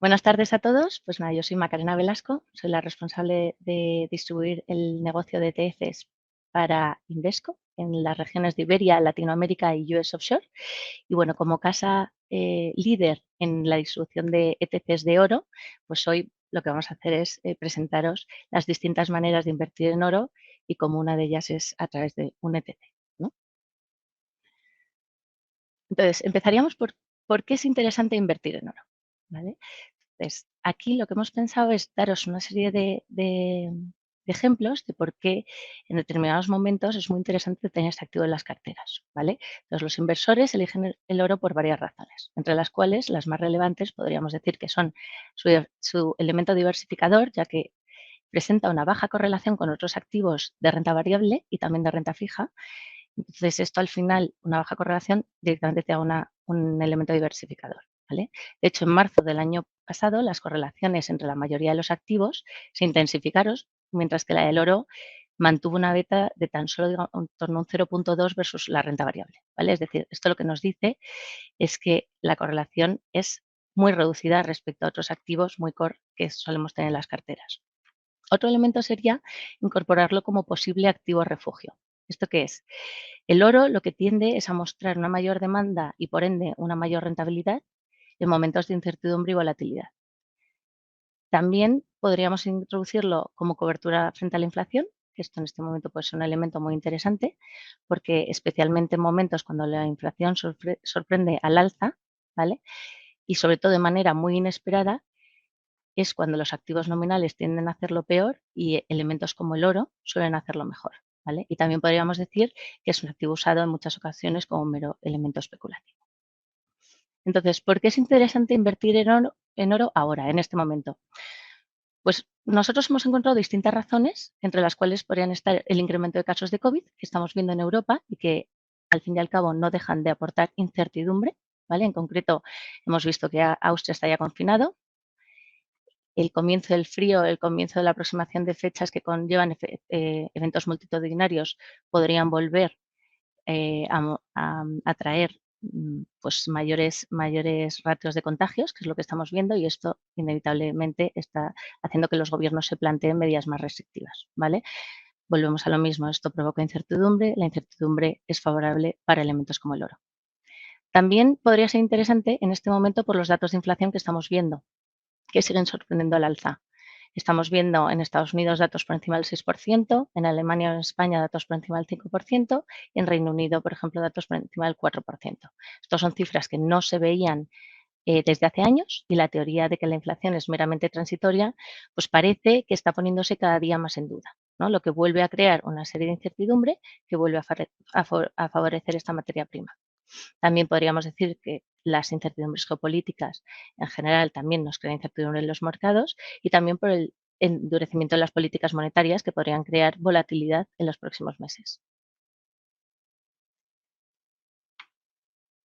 Buenas tardes a todos. Pues nada, yo soy Macarena Velasco, soy la responsable de distribuir el negocio de ETFs para Invesco en las regiones de Iberia, Latinoamérica y US Offshore. Y bueno, como casa líder en la distribución de ETFs de oro, pues hoy lo que vamos a hacer es presentaros las distintas maneras de invertir en oro y como una de ellas es a través de un ETF, ¿no? Entonces, empezaríamos por qué es interesante invertir en oro, ¿vale? Entonces, aquí lo que hemos pensado es daros una serie de ejemplos de por qué en determinados momentos es muy interesante tener este activo en las carteras, ¿vale? Entonces, los inversores eligen el oro por varias razones, entre las cuales las más relevantes podríamos decir que son su elemento diversificador, ya que presenta una baja correlación con otros activos de renta variable y también de renta fija. Entonces, esto al final, una baja correlación, directamente te da un elemento diversificador, ¿vale? De hecho, en marzo del año pasado, las correlaciones entre la mayoría de los activos se intensificaron, mientras que la del oro mantuvo una beta de tan solo en torno a un 0,2 versus la renta variable, ¿vale? Es decir, esto lo que nos dice es que la correlación es muy reducida respecto a otros activos muy core que solemos tener en las carteras. Otro elemento sería incorporarlo como posible activo refugio. ¿Esto qué es? El oro lo que tiende es a mostrar una mayor demanda y, por ende, una mayor rentabilidad en momentos de incertidumbre y volatilidad. También podríamos introducirlo como cobertura frente a la inflación, que esto en este momento puede ser un elemento muy interesante, porque especialmente en momentos cuando la inflación sorprende al alza, ¿vale? Y sobre todo de manera muy inesperada, es cuando los activos nominales tienden a hacerlo peor y elementos como el oro suelen hacerlo mejor, ¿vale? Y también podríamos decir que es un activo usado en muchas ocasiones como mero elemento especulativo. Entonces, ¿por qué es interesante invertir en oro ahora, en este momento? Pues nosotros hemos encontrado distintas razones, entre las cuales podrían estar el incremento de casos de COVID que estamos viendo en Europa y que al fin y al cabo no dejan de aportar incertidumbre, ¿vale? En concreto, hemos visto que Austria está ya confinado, el comienzo del frío, el comienzo de la aproximación de fechas que conllevan eventos multitudinarios podrían volver a traer pues mayores ratios de contagios, que es lo que estamos viendo, y esto inevitablemente está haciendo que los gobiernos se planteen medidas más restrictivas, ¿vale? Volvemos a lo mismo, esto provoca incertidumbre, la incertidumbre es favorable para elementos como el oro. También podría ser interesante en este momento por los datos de inflación que estamos viendo, que siguen sorprendiendo al alza. Estamos viendo en Estados Unidos datos por encima del 6%, en Alemania o en España datos por encima del 5%, y en Reino Unido, por ejemplo, datos por encima del 4%. Estas son cifras que no se veían desde hace años y la teoría de que la inflación es meramente transitoria, pues parece que está poniéndose cada día más en duda, ¿no? Lo que vuelve a crear una serie de incertidumbre que vuelve a favorecer esta materia prima. También podríamos decir que las incertidumbres geopolíticas en general también nos crean incertidumbre en los mercados y también por el endurecimiento de las políticas monetarias que podrían crear volatilidad en los próximos meses.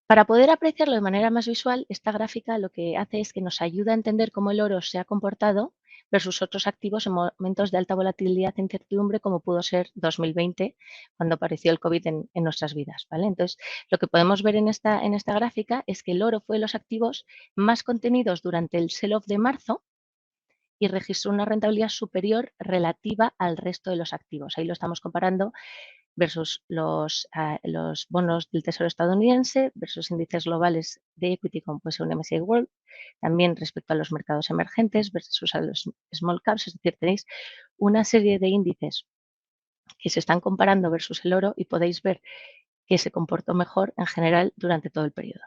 Para poder apreciarlo de manera más visual, esta gráfica lo que hace es que nos ayuda a entender cómo el oro se ha comportado versus otros activos en momentos de alta volatilidad e incertidumbre, como pudo ser 2020, cuando apareció el COVID en nuestras vidas, ¿vale? Entonces, lo que podemos ver en esta gráfica es que el oro fue de los activos más contenidos durante el sell-off de marzo y registró una rentabilidad superior relativa al resto de los activos. Ahí lo estamos comparando versus los bonos del Tesoro estadounidense, versus índices globales de equity como puede ser un MSCI World, también respecto a los mercados emergentes versus a los small caps, es decir, tenéis una serie de índices que se están comparando versus el oro y podéis ver que se comportó mejor en general durante todo el periodo,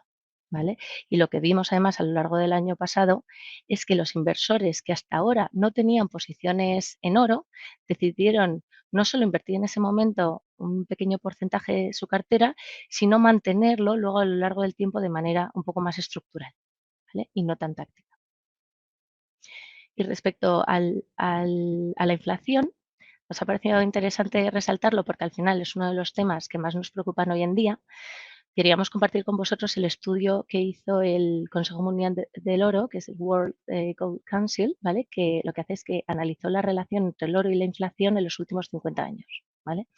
¿vale? Y lo que vimos además a lo largo del año pasado es que los inversores que hasta ahora no tenían posiciones en oro decidieron no solo invertir en ese momento un pequeño porcentaje de su cartera, sino mantenerlo luego a lo largo del tiempo de manera un poco más estructural, ¿vale? Y no tan táctica. Y respecto a la inflación, nos ha parecido interesante resaltarlo porque al final es uno de los temas que más nos preocupan hoy en día. Queríamos compartir con vosotros el estudio que hizo el Consejo Mundial del Oro, que es el World Gold Council, ¿vale? Que lo que hace es que analizó la relación entre el oro y la inflación en los últimos 50 años, ¿vale?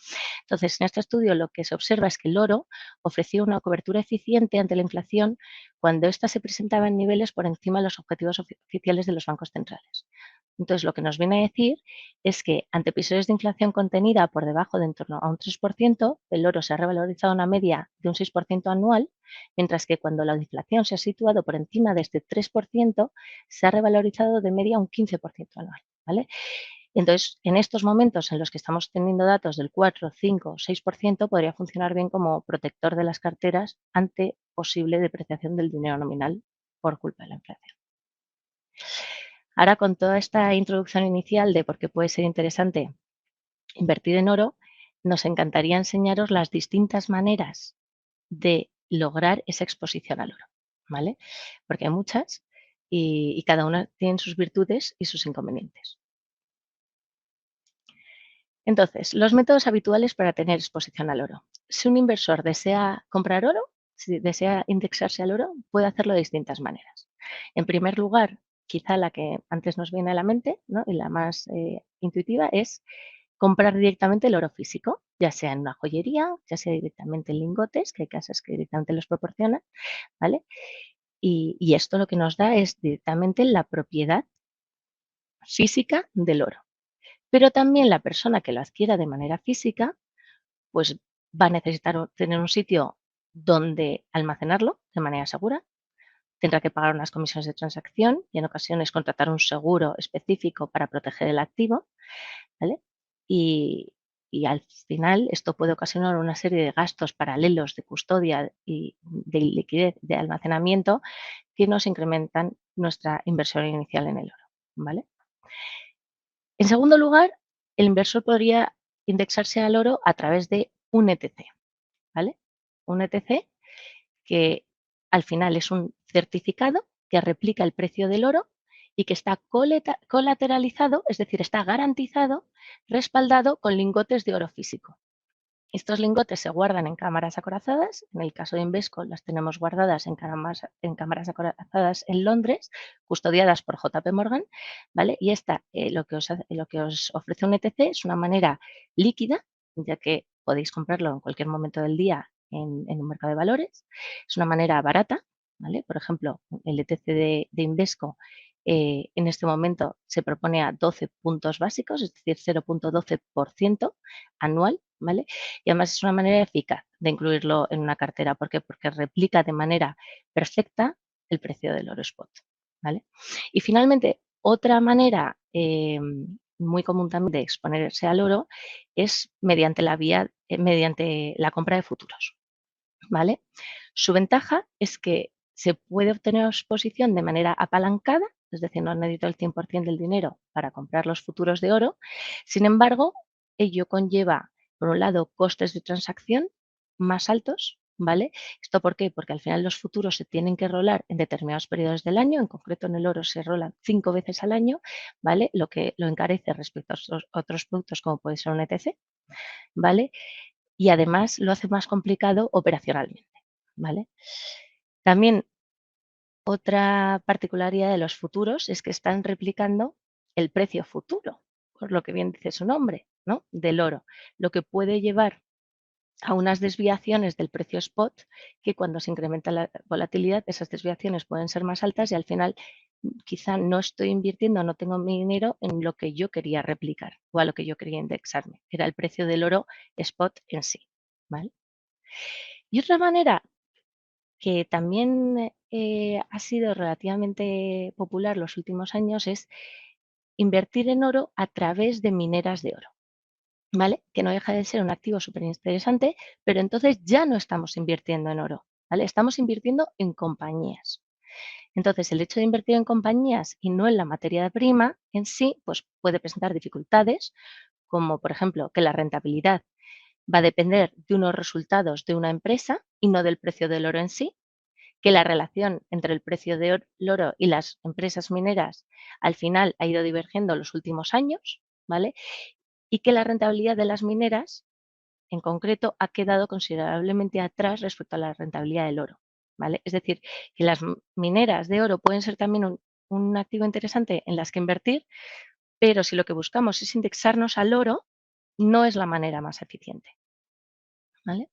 Entonces, en este estudio lo que se observa es que el oro ofrecía una cobertura eficiente ante la inflación cuando ésta se presentaba en niveles por encima de los objetivos oficiales de los bancos centrales. Entonces, lo que nos viene a decir es que ante episodios de inflación contenida por debajo de en torno a un 3%, el oro se ha revalorizado a una media de un 6% anual, mientras que cuando la inflación se ha situado por encima de este 3%, se ha revalorizado de media un 15% anual, ¿vale? Entonces, en estos momentos en los que estamos teniendo datos del 4, 5, 6%, podría funcionar bien como protector de las carteras ante posible depreciación del dinero nominal por culpa de la inflación. Ahora, con toda esta introducción inicial de por qué puede ser interesante invertir en oro, nos encantaría enseñaros las distintas maneras de lograr esa exposición al oro, ¿vale? Porque hay muchas y cada una tiene sus virtudes y sus inconvenientes. Entonces, los métodos habituales para tener exposición al oro. Si un inversor desea comprar oro, si desea indexarse al oro, puede hacerlo de distintas maneras. En primer lugar, quizá la que antes nos viene a la mente, ¿no?, y la más intuitiva es comprar directamente el oro físico, ya sea en una joyería, ya sea directamente en lingotes, que hay casas que directamente los proporcionan, ¿vale? Y esto lo que nos da es directamente la propiedad física del oro. Pero también la persona que lo adquiera de manera física, pues va a necesitar tener un sitio donde almacenarlo de manera segura. Tendrá que pagar unas comisiones de transacción y en ocasiones contratar un seguro específico para proteger el activo, ¿vale? Y, y al final esto puede ocasionar una serie de gastos paralelos de custodia y de liquidez, de almacenamiento, que nos incrementan nuestra inversión inicial en el oro, ¿vale? En segundo lugar, el inversor podría indexarse al oro a través de un ETC, ¿vale? Un ETC que al final es un certificado que replica el precio del oro y que está colateralizado, es decir, está garantizado, respaldado con lingotes de oro físico. Estos lingotes se guardan en cámaras acorazadas. En el caso de Invesco las tenemos guardadas en cámaras acorazadas en Londres, custodiadas por JP Morgan, ¿vale? Y lo que os ofrece un ETC es una manera líquida, ya que podéis comprarlo en cualquier momento del día en un mercado de valores. Es una manera barata, ¿vale? Por ejemplo, el ETC de Invesco en este momento se propone a 12 puntos básicos, es decir, 0,12% anual, ¿vale? Y además es una manera eficaz de incluirlo en una cartera. ¿Por qué? Porque replica de manera perfecta el precio del oro spot, ¿vale? Y finalmente, otra manera muy común también de exponerse al oro es mediante mediante la compra de futuros, ¿vale? Su ventaja es que se puede obtener exposición de manera apalancada, es decir, no necesito el 100% del dinero para comprar los futuros de oro. Sin embargo, ello conlleva, por un lado, costes de transacción más altos, ¿vale? ¿Esto por qué? Porque al final los futuros se tienen que rolar en determinados periodos del año, en concreto en el oro se rolan 5 veces al año, ¿vale? Lo que lo encarece respecto a otros productos como puede ser un ETC, ¿vale? Y además lo hace más complicado operacionalmente, ¿vale? También otra particularidad de los futuros es que están replicando el precio futuro, por lo que bien dice su nombre, ¿no?, del oro, lo que puede llevar a unas desviaciones del precio spot que cuando se incrementa la volatilidad, esas desviaciones pueden ser más altas y al final quizá no estoy invirtiendo, no tengo mi dinero en lo que yo quería replicar o a lo que yo quería indexarme, que era el precio del oro spot en sí, ¿vale? Y otra manera que también ha sido relativamente popular los últimos años es invertir en oro a través de mineras de oro, ¿vale? Que no deja de ser un activo súper interesante, pero entonces ya no estamos invirtiendo en oro, ¿vale? Estamos invirtiendo en compañías. Entonces, el hecho de invertir en compañías y no en la materia prima en sí, pues puede presentar dificultades, como por ejemplo que la rentabilidad va a depender de unos resultados de una empresa y no del precio del oro en sí, que la relación entre el precio del oro y las empresas mineras al final ha ido divergiendo en los últimos años, ¿vale? Y que la rentabilidad de las mineras, en concreto, ha quedado considerablemente atrás respecto a la rentabilidad del oro, ¿vale? Es decir, que las mineras de oro pueden ser también un activo interesante en las que invertir, pero si lo que buscamos es indexarnos al oro, no es la manera más eficiente, ¿vale?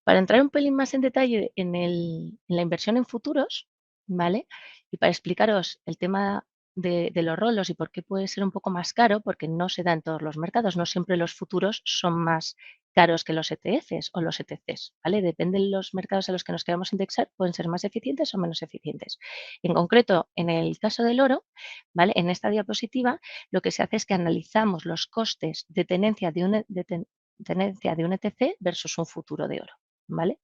Para entrar un pelín más en detalle en la inversión en futuros, ¿vale? Y para explicaros el tema de los rolos y por qué puede ser un poco más caro, porque no se da en todos los mercados, no siempre los futuros son más caros que los ETFs o los ETCs, ¿vale? Depende de los mercados a los que nos queramos indexar, pueden ser más eficientes o menos eficientes. En concreto, en el caso del oro, ¿vale? En esta diapositiva, lo que se hace es que analizamos los costes de tenencia tenencia de un ETC versus un futuro de oro. ¿Vale?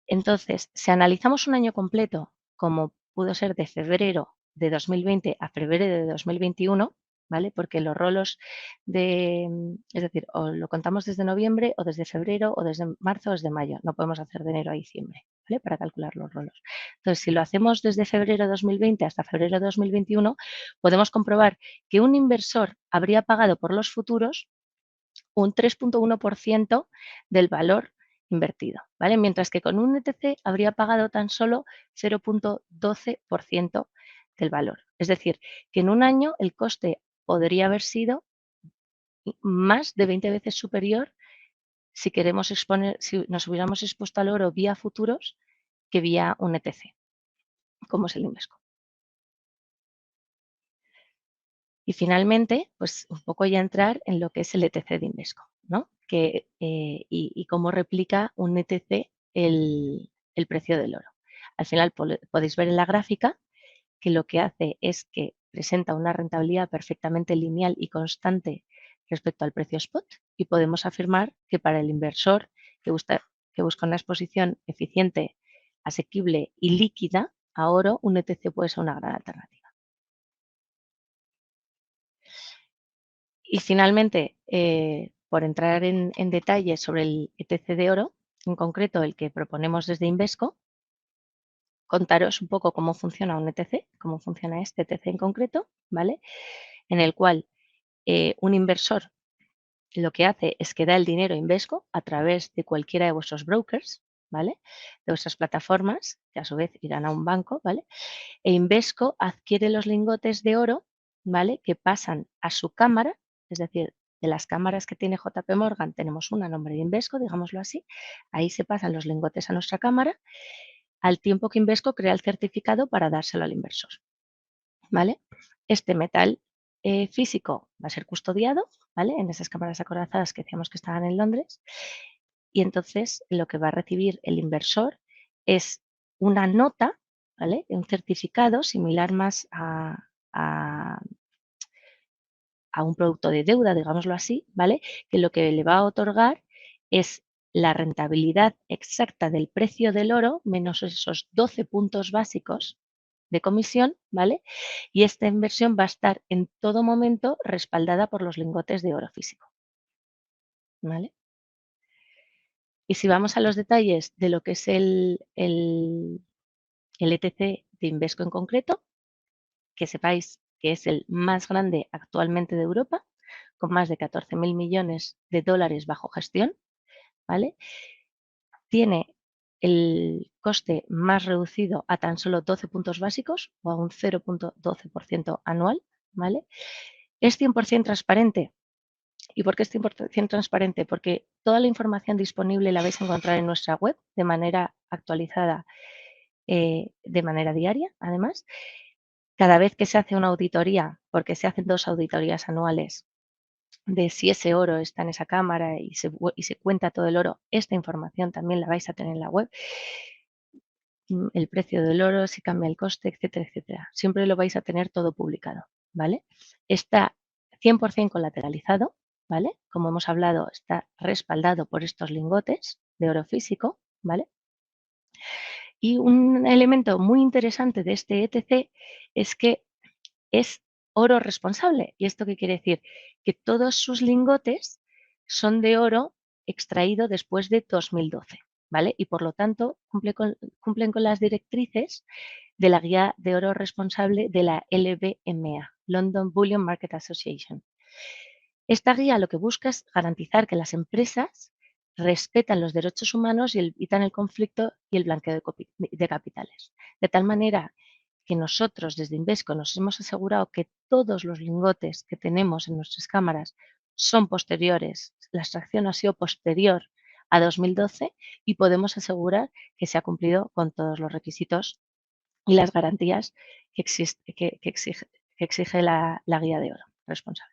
Entonces, si analizamos un año completo, como pudo ser de febrero de 2020 a febrero de 2021, ¿vale? Porque los rolos es decir, o lo contamos desde noviembre o desde febrero o desde marzo o desde mayo. No podemos hacer de enero a diciembre, ¿vale? Para calcular los rolos. Entonces, si lo hacemos desde febrero de 2020 hasta febrero de 2021, podemos comprobar que un inversor habría pagado por los futuros un 3,1% del valor invertido, ¿vale? Mientras que con un ETC habría pagado tan solo 0,12% del valor. Es decir, que en un año el coste podría haber sido más de 20 veces superior si queremos exponer, si nos hubiéramos expuesto al oro vía futuros que vía un ETC, como es el Invesco. Y finalmente, pues un poco ya entrar en lo que es el ETC de Invesco, ¿no? Y cómo replica un ETC el precio del oro. Al final podéis ver en la gráfica que lo que hace es que presenta una rentabilidad perfectamente lineal y constante respecto al precio spot y podemos afirmar que para el inversor que busca una exposición eficiente, asequible y líquida a oro, un ETC puede ser una gran alternativa. Y finalmente, por entrar en detalle sobre el ETC de oro, en concreto el que proponemos desde Invesco, contaros un poco cómo funciona un ETC, cómo funciona este ETC en concreto, ¿vale? En el cual un inversor lo que hace es que da el dinero a Invesco a través de cualquiera de vuestros brokers, ¿vale? De vuestras plataformas, que a su vez irán a un banco, ¿vale? E Invesco adquiere los lingotes de oro, ¿vale? Que pasan a su cámara, es decir, de las cámaras que tiene JP Morgan tenemos una a nombre de Invesco, digámoslo así, ahí se pasan los lingotes a nuestra cámara, al tiempo que Invesco crea el certificado para dárselo al inversor, ¿vale? Este metal físico va a ser custodiado, ¿vale? En esas cámaras acorazadas que decíamos que estaban en Londres, y entonces lo que va a recibir el inversor es una nota, ¿vale? Un certificado similar más a, a un producto de deuda, digámoslo así, ¿vale? Que lo que le va a otorgar es la rentabilidad exacta del precio del oro menos esos 12 puntos básicos de comisión, ¿vale? Y esta inversión va a estar en todo momento respaldada por los lingotes de oro físico, ¿vale? Y si vamos a los detalles de lo que es el ETC de Invesco en concreto, que sepáis que es el más grande actualmente de Europa, con más de 14.000 millones de dólares bajo gestión, ¿vale? Tiene el coste más reducido a tan solo 12 puntos básicos o a un 0,12% anual, ¿vale? Es 100% transparente. ¿Y por qué es 100% transparente? Porque toda la información disponible la vais a encontrar en nuestra web de manera actualizada, de manera diaria, además. Cada vez que se hace una auditoría, porque se hacen 2 auditorías anuales de si ese oro está en esa cámara y se cuenta todo el oro, esta información también la vais a tener en la web. El precio del oro, si cambia el coste, etcétera, etcétera. Siempre lo vais a tener todo publicado, ¿vale? Está 100% colateralizado, ¿vale? Como hemos hablado, está respaldado por estos lingotes de oro físico, ¿vale? Y un elemento muy interesante de este ETC es que es oro responsable. ¿Y esto qué quiere decir? Que todos sus lingotes son de oro extraído después de 2012, ¿vale? Y por lo tanto cumplen con las directrices de la guía de oro responsable de la LBMA, London Bullion Market Association. Esta guía lo que busca es garantizar que las empresas respetan los derechos humanos y evitan el conflicto y el blanqueo de capitales. De tal manera que nosotros desde Invesco nos hemos asegurado que todos los lingotes que tenemos en nuestras cámaras son posteriores, la extracción ha sido posterior a 2012 y podemos asegurar que se ha cumplido con todos los requisitos y las garantías que exige la guía de oro responsable.